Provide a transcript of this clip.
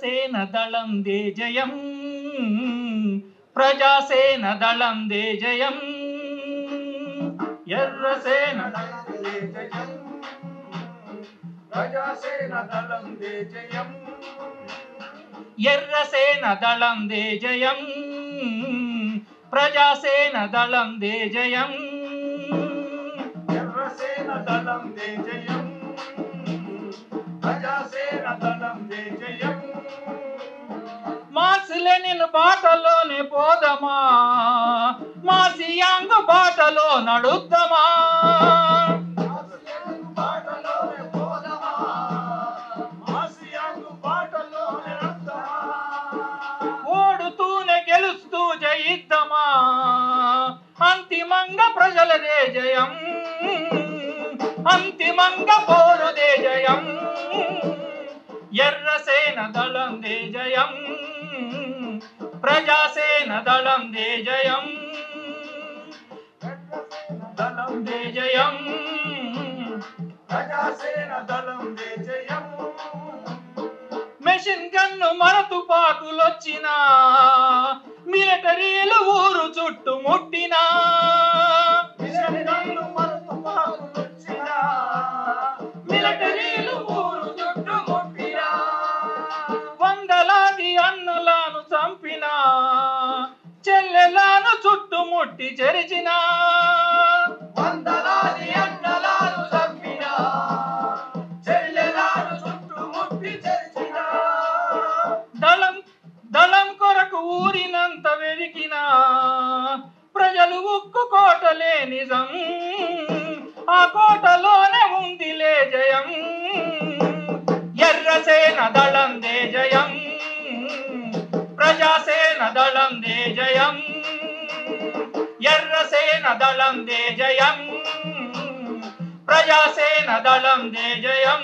ఎర్రసేన దళం దే జయం ప్రజాసేన దళం దే జయం ఎర్రసేన దళం దే జయం ప్రజాసేన దళం దే జయం ఎర్రసేన దళం దే జయం ప్రజాసేన దళం దే జయం ఎర్రసేన దళం దే జయం ప్రజాసేన దళం దే జయం మార్క్స్-లెనిన్ బాటలోనే పోదమా మార్క్సియాంగ్ బాటలో నడుద్దామా ఓడుతూనే గెలుస్తూ జయిద్దామా అంతిమంగా ప్రజలదే జయం అంతిమంగా పోరుదే జయం ఎర్రసేన దళం దే జయం ప్రజాసేన దళం దే జయం దళం దే జయం ప్రజాసేన దళం దే జయం మెషిన్ గన్ను మన తుపాకులొచ్చినా మిలిటరీలు ఊరు చుట్టుముట్టినా మిలిటరీలు ఊరు చుట్టుముట్టినా వందలాది అన్నలను చంపినా చెల్లెలను చుట్టుముట్టి చెరిచినా వందలాది అన్నలను చంపినా చెల్లెలను చుట్టుముట్టి చెరిచినా దళం కొరకు ఊరినంత వెదికినా ప్రజలు ఉక్కు కోటలే నిజం ఆ కోటలోనే ఉందిలే జయం ఎర్రసేన దళం దే జయం ప్రజాసేన దళం దే జయం ఎర్రసేన దళం దే జయం ప్రజాసేన దళం దే జయం